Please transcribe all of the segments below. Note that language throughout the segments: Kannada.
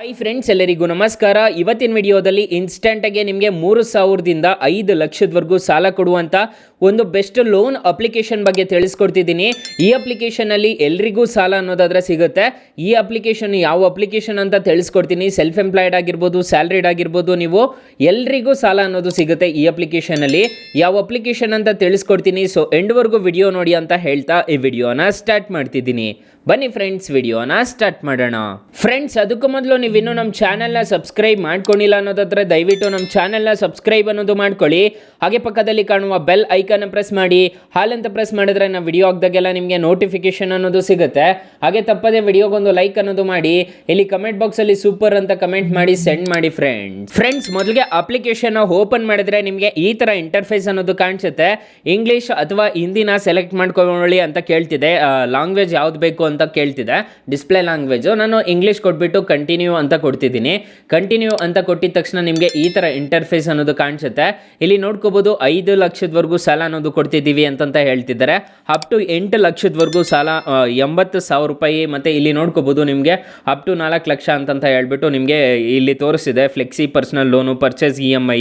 ಹಾಯ್ ಫ್ರೆಂಡ್ಸ್, ಎಲ್ಲರಿಗೂ ನಮಸ್ಕಾರ. ಇವತ್ತಿನ ವಿಡಿಯೋದಲ್ಲಿ ಇನ್ಸ್ಟೆಂಟಾಗಿ ನಿಮಗೆ 3,000ದಿಂದ 5 ಲಕ್ಷದವರೆಗೂ ಸಾಲ ಕೊಡುವಂಥ ಒಂದು ಬೆಸ್ಟ್ ಲೋನ್ ಅಪ್ಲಿಕೇಶನ್ ಬಗ್ಗೆ ತಿಳಿಸ್ಕೊಡ್ತಿದ್ದೀನಿ. ಈ ಅಪ್ಲಿಕೇಶನಲ್ಲಿ ಎಲ್ರಿಗೂ ಸಾಲ ಅನ್ನೋದಾದರೆ ಸಿಗುತ್ತೆ. ಈ ಅಪ್ಲಿಕೇಶನ್ ಯಾವ ಅಪ್ಲಿಕೇಶನ್ ಅಂತ ತಿಳಿಸ್ಕೊಡ್ತೀನಿ. ಸೆಲ್ಫ್ ಎಂಪ್ಲಾಯ್ಡ್ ಆಗಿರ್ಬೋದು, ಸ್ಯಾಲ್ರಿಡ್ ಆಗಿರ್ಬೋದು, ನೀವು ಎಲ್ರಿಗೂ ಸಾಲ ಅನ್ನೋದು ಸಿಗುತ್ತೆ ಈ ಅಪ್ಲಿಕೇಶನಲ್ಲಿ. ಯಾವ ಅಪ್ಲಿಕೇಶನ್ ಅಂತ ತಿಳಿಸ್ಕೊಡ್ತೀನಿ. ಸೊ ಎಂಡ್ವರೆಗೂ ವಿಡಿಯೋ ನೋಡಿ ಅಂತ ಹೇಳ್ತಾ ಈ ವಿಡಿಯೋನ ಸ್ಟಾರ್ಟ್ ಮಾಡ್ತಿದ್ದೀನಿ. ಬನ್ನಿ ಫ್ರೆಂಡ್ಸ್, ವಿಡಿಯೋನ ಸ್ಟಾರ್ಟ್ ಮಾಡೋಣ. ಫ್ರೆಂಡ್ಸ್, ಅದಕ್ಕೂ ಮೊದಲು ನೀವು ಇನ್ನೂ ನಮ್ಮ ಚಾನೆಲ್ನ ಸಬ್ಸ್ಕ್ರೈಬ್ ಮಾಡ್ಕೊಂಡಿಲ್ಲ ಅನ್ನೋದಾದ್ರೆ ದಯವಿಟ್ಟು ನಮ್ಮ ಚಾನೆಲ್ನ ಸಬ್ಸ್ಕ್ರೈಬ್ ಅನ್ನೋದು ಮಾಡ್ಕೊಳ್ಳಿ. ಹಾಗೆ ಪಕ್ಕದಲ್ಲಿ ಕಾಣುವ ಬೆಲ್ ಐಕನ್ ಪ್ರೆಸ್ ಮಾಡಿ. ಹಾಲಂತ ಪ್ರೆಸ್ ಮಾಡಿದ್ರೆ ನಾವು ವಿಡಿಯೋ ಹಾಕಿದಾಗೆಲ್ಲ ನಿಮಗೆ ನೋಟಿಫಿಕೇಶನ್ ಅನ್ನೋದು ಸಿಗುತ್ತೆ. ಹಾಗೆ ತಪ್ಪದೆ ವಿಡಿಯೋಗೊಂದು ಲೈಕ್ ಅನ್ನೋದು ಮಾಡಿ. ಇಲ್ಲಿ ಕಮೆಂಟ್ ಬಾಕ್ಸಲ್ಲಿ ಸೂಪರ್ ಅಂತ ಕಮೆಂಟ್ ಮಾಡಿ ಸೆಂಡ್ ಮಾಡಿ ಫ್ರೆಂಡ್ಸ್. ಮೊದಲಿಗೆ ಅಪ್ಲಿಕೇಶನ್ ಓಪನ್ ಮಾಡಿದ್ರೆ ನಿಮಗೆ ಈ ಥರ ಇಂಟರ್ಫೇಸ್ ಅನ್ನೋದು ಕಾಣಿಸುತ್ತೆ. ಇಂಗ್ಲೀಷ್ ಅಥವಾ ಹಿಂದಿನ ಸೆಲೆಕ್ಟ್ ಮಾಡ್ಕೊಳ್ಳಿ ಅಂತ ಕೇಳ್ತಿದೆ. ಲ್ಯಾಂಗ್ವೇಜ್ ಯಾವ್ದು ಬೇಕು ಅಂತ ಕೇಳ್ತಿದೆ. ಡಿಸ್ಪ್ಲೇ ಲ್ಯಾಂಗ್ವೇಜ್ ನಾನು ಇಂಗ್ಲೀಷ್ ಕೊಟ್ಬಿಟ್ಟು ಕಂಟಿನ್ಯೂ ಅಂತ ಕೊಡ್ತಿದ್ದೀನಿ. ಕಂಟಿನ್ಯೂ ಅಂತ ಕೊಟ್ಟಿದ ತಕ್ಷಣ ನಿಮಗೆ ಈ ಥರ ಇಂಟರ್ಫೇಸ್ ಅನ್ನೋದು ಕಾಣಿಸುತ್ತೆ. ಇಲ್ಲಿ ನೋಡ್ಕೋಬಹುದು 5 ಲಕ್ಷದವರೆಗೂ ಸಾಲ ಅನ್ನೋದು ಕೊಡ್ತಿದ್ದೀವಿ ಅಂತ ಹೇಳ್ತಿದ್ದಾರೆ. ಅಪ್ ಟು 8 ಲಕ್ಷದವರೆಗೂ ಸಾಲ 80,000 ರೂಪಾಯಿ. ಮತ್ತು ಇಲ್ಲಿ ನೋಡ್ಕೋಬಹುದು ನಿಮಗೆ ಅಪ್ ಟು 4 ಲಕ್ಷ ಅಂತ ಹೇಳ್ಬಿಟ್ಟು ನಿಮಗೆ ಇಲ್ಲಿ ತೋರಿಸಿದೆ. Flexi personal loan, purchase EMI,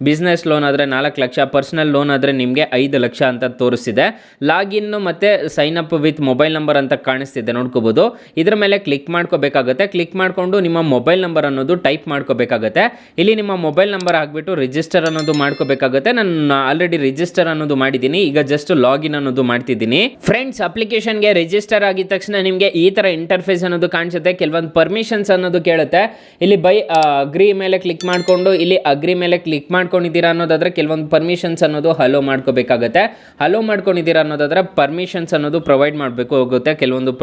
business loan ಆದರೆ 4 ಲಕ್ಷ, ಪರ್ಸನಲ್ ಲೋನ್ ಆದರೆ ನಿಮಗೆ 5 ಲಕ್ಷ ಅಂತ ತೋರಿಸಿದೆ. ಲಾಗಿನ್ ಮತ್ತು sign up with mobile number ಅಂತ ಕಾಣಿಸ್ತಿದೆ ನೋಡ್ಕೋಬಹುದು. ಇದರ ಮೇಲೆ ಕ್ಲಿಕ್ ಮಾಡ್ಕೋಬೇಕಾಗುತ್ತೆ. ಕ್ಲಿಕ್ ಮಾಡಿಕೊಂಡು ನಿಮ್ಮ ಮೊಬೈಲ್ ನಂಬರ್ ಅನ್ನೋದು ಟೈಪ್ ಮಾಡ್ಕೋಬೇಕಾಗುತ್ತೆ. ಇಲ್ಲಿ ನಿಮ್ಮ ಮೊಬೈಲ್ ನಂಬರ್ ಹಾಕ್ಬಿಟ್ಟು ರಿಜಿಸ್ಟರ್ ಅನ್ನೋದು ಮಾಡ್ಕೋಬೇಕಾಗುತ್ತೆ. ನಾನು ಆಲ್ರೆಡಿ ರಿಜಿಸ್ಟರ್ ಅನ್ನೋದು ಮಾಡಿದ್ದೀನಿ. ಈಗ ಜಸ್ಟ್ ಲಾಗಿನ್ ಅನ್ನೋದು ಮಾಡ್ತಿದ್ದೀನಿ. ಫ್ರೆಂಡ್ಸ್, ಅಪ್ಲಿಕೇಶನ್ಗೆ ರಿಜಿಸ್ಟರ್ ಆಗಿದ ತಕ್ಷಣ ನಿಮಗೆ ಈ ಥರ ಇಂಟರ್ಫೇಸ್ ಅನ್ನೋದು ಕಾಣಿಸುತ್ತೆ. ಕೆಲವೊಂದು ಪರ್ಮಿಷನ್ಸ್ ಅನ್ನೋದು ಕೇಳುತ್ತೆ. ಇಲ್ಲಿ ಬೈ ಅಗ್ರಿ ಮೇಲೆ ಕ್ಲಿಕ್ ಮಾಡಿಕೊಂಡು ಇಲ್ಲಿ ಅಗ್ರಿ ಮೇಲೆ ಕ್ಲಿಕ್ ಮಾಡ್ಕೊಂಡಿದ್ದೀರಾ ಅನ್ನೋದಾದ್ರೆ ಕೆಲವೊಂದು ಪರ್ಮಿಷನ್ಸ್ ಅನ್ನೋದು ಹಲೋ ಮಾಡ್ಕೋಬೇಕಾಗುತ್ತೆ. ಹಲೋ ಮಾಡ್ಕೊಂಡಿದ್ದೀರಾ ಅನ್ನೋದಾದ್ರೆ ಪರ್ಮಿಷನ್ಸ್ ಅನ್ನೋದು ಪ್ರೊವೈಡ್ ಮಾಡಬೇಕು ಹೋಗುತ್ತೆ ಕೆಲವೊಂದು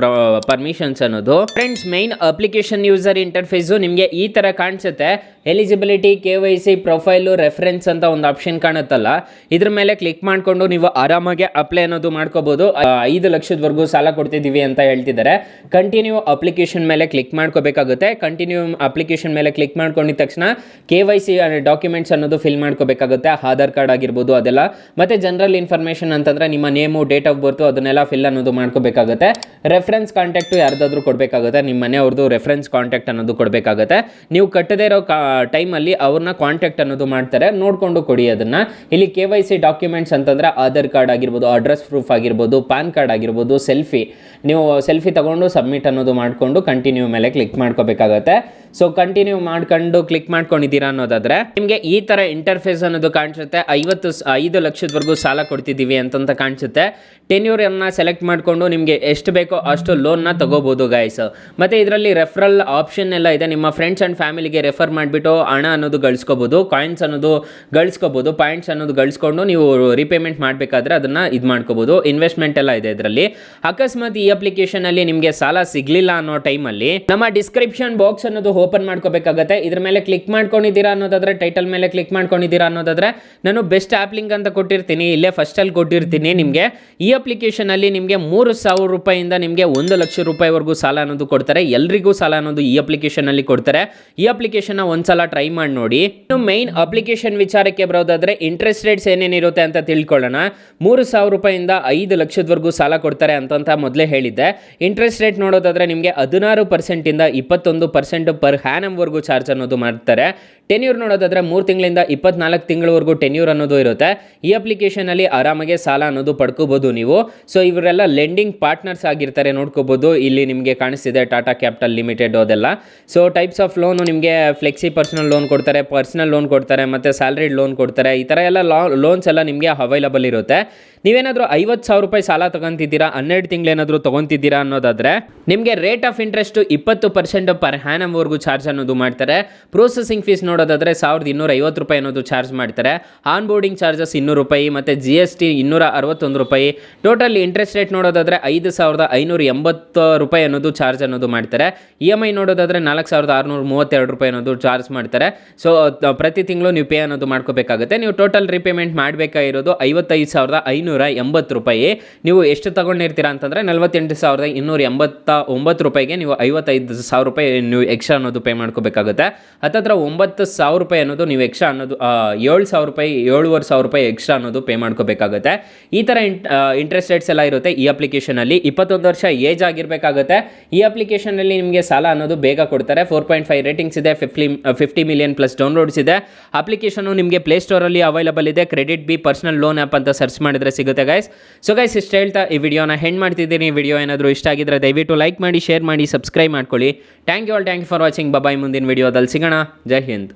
ಪರ್ಮಿಷನ್ಸ್ ಅನ್ನೋದು. Friends, main application user interphase ನಿಮಗೆ ಈ ಥರ ಕಾಣಿಸುತ್ತೆ. ಎಲಿಜಿಬಿಲಿಟಿ, KYC, ಪ್ರೊಫೈಲು, ರೆಫರೆನ್ಸ್ ಅಂತ ಒಂದು ಆಪ್ಷನ್ ಕಾಣುತ್ತಲ್ಲ, ಇದ್ರ ಮೇಲೆ ಕ್ಲಿಕ್ ಮಾಡಿಕೊಂಡು ನೀವು ಆರಾಮಾಗಿ ಅಪ್ಲೈ ಅನ್ನೋದು ಮಾಡ್ಕೋಬಹುದು. 5 ಲಕ್ಷದವರೆಗೂ ಸಾಲ ಕೊಡ್ತಿದ್ದೀವಿ ಅಂತ ಹೇಳ್ತಿದ್ದಾರೆ. ಕಂಟಿನ್ಯೂ ಅಪ್ಲಿಕೇಶನ್ ಮೇಲೆ ಕ್ಲಿಕ್ ಮಾಡ್ಕೋಬೇಕಾಗುತ್ತೆ. ಕಂಟಿನ್ಯೂ ಅಪ್ಲಿಕೇಶನ್ ಮೇಲೆ ಕ್ಲಿಕ್ ಮಾಡ್ಕೊಂಡಿದ ತಕ್ಷಣ KYC ಡಾಕ್ಯುಮೆಂಟ್ಸ್ ಅನ್ನೋದು ಫಿಲ್ ಮಾಡ್ಕೋಬೇಕಾಗುತ್ತೆ. ಆಧಾರ್ ಕಾರ್ಡ್ ಆಗಿರ್ಬೋದು ಅದೆಲ್ಲ, ಮತ್ತು ಜನರಲ್ ಇನ್ಫಾರ್ಮೇಷನ್ ಅಂತಂದರೆ ನಿಮ್ಮ ನೇಮು, ಡೇಟ್ ಆಫ್ ಬರ್ತು ಅದನ್ನೆಲ್ಲ ಫಿಲ್ ಅನ್ನೋದು ಮಾಡ್ಕೋಬೇಕಾಗುತ್ತೆ. ರೆಫರೆನ್ಸ್ ಕಾಂಟ್ಯಾಕ್ಟು ಯಾರ್ದಾದ್ರೂ ಕೊಡಬೇಕಾಗುತ್ತೆ. ನಿಮ್ಮ ಮನೆಯವ್ರದ್ದು ರೆಫರೆನ್ಸ್ ಕಾಂಟ್ಯಾಕ್ಟ್ ಅನ್ನೋದು ಕೊಡಬೇಕಾಗುತ್ತೆ. ನೀವು ಕಟ್ಟದೇ ಇರೋ ಟೈಮಲ್ಲಿ ಅವ್ರನ್ನ ಕಾಂಟ್ಯಾಕ್ಟ್ ಅನ್ನೋದು ಮಾಡ್ತಾರೆ, ನೋಡಿಕೊಂಡು ಕೊಡಿ ಅದನ್ನು. ಇಲ್ಲಿ KYC ಡಾಕ್ಯುಮೆಂಟ್ಸ್ ಅಂತಂದರೆ ಆಧಾರ್ ಕಾರ್ಡ್ ಆಗಿರ್ಬೋದು, ಅಡ್ರೆಸ್ ಪ್ರೂಫ್ ಆಗಿರ್ಬೋದು, ಪಾನ್ ಕಾರ್ಡ್ ಆಗಿರ್ಬೋದು, ಸೆಲ್ಫಿ. ನೀವು ಸೆಲ್ಫಿ ತಗೊಂಡು ಸಬ್ಮಿಟ್ ಅನ್ನೋದು ಮಾಡಿಕೊಂಡು ಕಂಟಿನ್ಯೂ ಮೇಲೆ ಕ್ಲಿಕ್ ಮಾಡ್ಕೋಬೇಕಾಗತ್ತೆ. ಸೊ ಕಂಟಿನ್ಯೂ ಮಾಡ್ಕೊಂಡು ಕ್ಲಿಕ್ ಮಾಡ್ಕೊಂಡಿದ್ದೀರಾ ಅನ್ನೋದಾದರೆ ನಿಮಗೆ ಈ ಥರ ಇಂಟರ್ಫೇಸ್ ಅನ್ನೋದು ಕಾಣಿಸುತ್ತೆ. 5 ಲಕ್ಷದವರೆಗೂ ಸಾಲ ಕೊಡ್ತಿದ್ದೀವಿ ಅಂತ ಕಾಣಿಸುತ್ತೆ. ಟೆನ್ಯೂರನ್ನು ಸೆಲೆಕ್ಟ್ ಮಾಡಿಕೊಂಡು ನಿಮಗೆ ಎಷ್ಟು ಬೇಕೋ ಅಷ್ಟು ಲೋನ್ನ ತಗೋಬೋದು ಗೈಸ್. ಮತ್ತು ಇದರಲ್ಲಿ ರೆಫರಲ್ ಆಪ್ಷನ್ ಎಲ್ಲ ಇದೆ. ನಿಮ್ಮ ಫ್ರೆಂಡ್ಸ್ ಆ್ಯಂಡ್ ಫ್ಯಾಮಿಲಿಗೆ ರೆಫರ್ ಮಾಡಿಬಿಟ್ಟು ಹಣ ಅನ್ನೋದು ಗಳಿಸ್ಕೋಬೋದು, ಕಾಯಿನ್ಸ್ ಅನ್ನೋದು ಗಳಿಸ್ಕೋಬೋದು, ಪಾಯಿಂಟ್ಸ್ ಅನ್ನೋದು ಗಳಿಸ್ಕೊಂಡು ನೀವು ರಿಪೇಮೆಂಟ್ ಮಾಡಬೇಕಾದ್ರೆ ಅದನ್ನು ಇದು ಮಾಡ್ಕೋಬೋದು. ಇನ್ವೆಸ್ಟ್ಮೆಂಟ್ ಎಲ್ಲ ಇದೆ ಇದರಲ್ಲಿ. ಅಕಸ್ಮಾತ್ ಈ ಅಪ್ಲಿಕೇಶನಲ್ಲಿ ನಿಮಗೆ ಸಾಲ ಸಿಗಲಿಲ್ಲ ಅನ್ನೋ ಟೈಮಲ್ಲಿ ನಮ್ಮ ಡಿಸ್ಕ್ರಿಪ್ಷನ್ ಬಾಕ್ಸ್ ಅನ್ನೋದು ಓಪನ್ ಮಾಡ್ಕೋಬೇಕಾಗುತ್ತೆ. ಇದ್ರ ಮೇಲೆ ಕ್ಲಿಕ್ ಮಾಡ್ಕೊಂಡಿದ್ದೀರಾ ಅನ್ನೋದಾದ್ರೆ, ಟೈಟಲ್ ಮೇಲೆ ಕ್ಲಿಕ್ ಮಾಡ್ಕೊಂಡಿದ್ದೀರಾ ಅನ್ನೋದಾದ್ರೆ ನಾನು ಬೆಸ್ಟ್ ಆ್ಯಪ್ ಲಿಂಕ್ ಅಂತ ಕೊಟ್ಟಿರ್ತೀನಿ. ಇಲ್ಲೇ ಫಸ್ಟಲ್ಲಿ ಕೊಟ್ಟಿರ್ತೀನಿ. ನಿಮಗೆ ಈ ಅಪ್ಲಿಕೇಶನಲ್ಲಿ ನಿಮಗೆ 3,000 ರೂಪಾಯಿಂದ ನಿಮಗೆ 1 ಲಕ್ಷ ರೂಪಾಯಿವರೆಗೂ ಸಾಲ ಅನ್ನೋದು ಕೊಡ್ತಾರೆ. ಎಲ್ರಿಗೂ ಸಾಲ ಅನ್ನೋದು ಈ ಅಪ್ಲಿಕೇಶನಲ್ಲಿ ಕೊಡ್ತಾರೆ. ಈ ಅಪ್ಲಿಕೇಶನ್ನ ಒಂದ್ಸಲ ಟ್ರೈ ಮಾಡಿ ನೋಡಿ. ಇನ್ನು ಮೈನ್ ಅಪ್ಲಿಕೇಶನ್ ವಿಚಾರಕ್ಕೆ ಬರೋದಾದ್ರೆ ಇಂಟ್ರೆಸ್ಟ್ ರೇಟ್ಸ್ ಏನೇನಿರುತ್ತೆ ಅಂತ ತಿಳ್ಕೊಳ್ಳೋಣ. 3,000 ರೂಪಾಯಿಂದ 5 ಲಕ್ಷದವರೆಗೂ ಸಾಲ ಕೊಡ್ತಾರೆ ಅಂತ ಮೊದಲೇ ಹೇಳಿದ್ದೆ. ಇಂಟ್ರೆಸ್ಟ್ ರೇಟ್ ನೋಡೋದಾದ್ರೆ ನಿಮಗೆ 16% ಇಂದ 21% ಪರ್ ಹ್ಯಾನಮ್ವರೆಗೂ ಚಾರ್ಜ್ ಅನ್ನೋದು ಮಾಡ್ತಾರೆ. ಟೆನ್ಯೂರ್ ನೋಡೋದಾದ್ರೆ 3 ತಿಂಗಳಿಂದ 24 ತಿಂಗಳವರೆಗೂ ಟೆನ್ಯೂರ್ ಅನ್ನೋದು ಇರುತ್ತೆ. ಈ ಅಪ್ಲಿಕೇಶನಲ್ಲಿ ಆರಾಮಾಗಿ ಸಾಲ ಅನ್ನೋದು ಪಡ್ಕೋಬಹುದು ನೀವು. ಸೊ ಇವರೆಲ್ಲ ಲೆಂಡಿಂಗ್ ಪಾರ್ಟ್ನರ್ಸ್ ಆಗಿರ್ತಾರೆ ನೋಡ್ಕೋಬಹುದು. ಇಲ್ಲಿ ನಿಮಗೆ ಕಾಣಿಸ್ತಿದೆ ಟಾಟಾ ಕ್ಯಾಪಿಟಲ್ ಲಿಮಿಟೆಡ್ ಅದೆಲ್ಲ. ಸೊ ಟೈಪ್ಸ್ ಆಫ್ ಲೋನು ನಿಮಗೆ ಫ್ಲೆಕ್ಸಿ ಪರ್ಸನಲ್ ಲೋನ್ ಕೊಡ್ತಾರೆ, ಪರ್ಸನಲ್ ಲೋನ್ ಕೊಡ್ತಾರೆ, ಮತ್ತು ಸ್ಯಾಲ್ರಿಡ್ ಲೋನ್ ಕೊಡ್ತಾರೆ. ಈ ಥರ ಎಲ್ಲ ಲೋನ್ಸ್ ಎಲ್ಲ ನಿಮಗೆ ಅವೈಲಬಲ್ ಇರುತ್ತೆ. ನೀವೇನಾದರೂ 50,000 ರೂಪಾಯಿ ಸಾಲ ತೊಗೊತಿದ್ದೀರಾ, 12 ತಿಂಗಳೇನಾದರೂ ತೊಗೊತಿದ್ದೀರಾ ಅನ್ನೋದಾದರೆ ನಿಮಗೆ ರೇಟ್ ಆಫ್ ಇಂಟ್ರೆಸ್ಟ್ 20% ಪರ್ ಹ್ಯಾನಮ್ವರೆಗೂ ಚಾರ್ಜ್ ಅನ್ನೋದು ಮಾಡ್ತಾರೆ. ಪ್ರೊಸೆಸಿಂಗ್ ಫೀಸ್ ನೋಡೋದಾದರೆ 1,250 ರೂಪಾಯಿ ಅನ್ನೋದು ಚಾರ್ಜ್ ಮಾಡ್ತಾರೆ. ಆನ್ ಬೋರ್ಡಿಂಗ್ ಚಾರ್ಜಸ್ 200 ರೂಪಾಯಿ ಮತ್ತು GST 261 ರೂಪಾಯಿ. ಟೋಟಲ್ ಇಂಟ್ರೆಸ್ಟ್ ರೇಟ್ ನೋಡೋದಾದರೆ 5,580 ರೂಪಾಯಿ ಅನ್ನೋದು ಚಾರ್ಜ್ ಅನ್ನೋದು ಮಾಡ್ತಾರೆ. EMI ನೋಡೋದಾದರೆ 4,632 ರೂಪಾಯಿ ಅನ್ನೋದು ಚಾರ್ಜ್ ಮಾಡ್ತಾರೆ. ಸೊ ಪ್ರತಿ ತಿಂಗಳು ನೀವು ಪೇ ಅನ್ನೋದು ಮಾಡ್ಕೋಬೇಕಾಗುತ್ತೆ. ನೀವು ಟೋಟಲ್ ರಿಪೇಮೆಂಟ್ ಮಾಡಬೇಕಾಗಿರೋದು 55,500 ರೂಪಾಯಿ. ನೀವು ಎಷ್ಟು ತಗೊಂಡಿರ್ತೀರಾ ಅಂತಂದರೆ 48,289 ರೂಪಾಯಿಗೆ ನೀವು 55,000 ರೂಪಾಯಿ ನೀವು ಎಕ್ಸ್ಟ್ರಾ ಅನ್ನೋದು ಪೇ ಮಾಡ್ಕೋಬೇಕಾಗುತ್ತೆ. ಹತ್ತತ್ರ 9,000 ರೂಪಾಯಿ ಅನ್ನೋದು ನೀವು ಎಕ್ಸ್ಟ್ರಾ ಅನ್ನೋದು 7,000 ರೂಪಾಯಿ 7,500 ರೂಪಾಯಿ ಎಕ್ಸ್ಟ್ರಾ ಅನ್ನೋದು ಪೇ ಮಾಡ್ಕೋಬೇಕಾಗುತ್ತೆ. ಈ ಥರ ಇಂಟ್ರೆಸ್ಟ್ ರೇಟ್ಸ್ ಎಲ್ಲ ಇರುತ್ತೆ ಈ ಅಪ್ಲಿಕೇಶನಲ್ಲಿ. 21 ವರ್ಷ ಏಜ್ ಆಗಿರಬೇಕಾಗುತ್ತೆ. ಈ ಅಪ್ಲಿಕೇಶನಲ್ಲಿ ನಿಮಗೆ ಸಾಲ ಅನ್ನೋದು ಬೇಗ ಕೊಡ್ತಾರೆ. 4.5 ರೇಟಿಂಗ್ಸ್ ಇದೆ, 50 ಮಿಲಿಯನ್ ಪ್ಲಸ್ ಡೌನ್ಲೋಡ್ಸ್ ಇದೆ. ಅಪ್ಲಿಕೇಶನು ನಿಮಗೆ ಪ್ಲೇಸ್ಟೋರಲ್ಲಿ ಅವೈಲಬಲ್ ಇದೆ. Credit B personal loan app ಅಂತ ಸರ್ಚ್ ಮಾಡಿದ್ರೆ ಸಿಗುತ್ತೆ ಗೈಸ್. ಸೊ ಗೈಸ್, ಇಷ್ಟು ಹೇಳ್ತಾ ಈ ವಿಡಿಯೋನ ಹೆಂಡ್ ಮಾಡ್ತಿದ್ದೀನಿ. ಈ ವಿಡಿಯೋ ಏನಾದರೂ ಇಷ್ಟ ಆಗಿದ್ರೆ ದಯವಿಟ್ಟು ಲೈಕ್ ಮಾಡಿ, ಶೇರ್ ಮಾಡಿ, ಸಬ್ಸ್ಕ್ರೈಬ್ ಮಾಡ್ಕೊಳ್ಳಿ. Thank you for watching. Bye. ಮುಂದಿನ ವಿಡಿಯೋದಲ್ಲಿ ಸಿಗೋಣ. ಜೈ ಹಿಂದ್.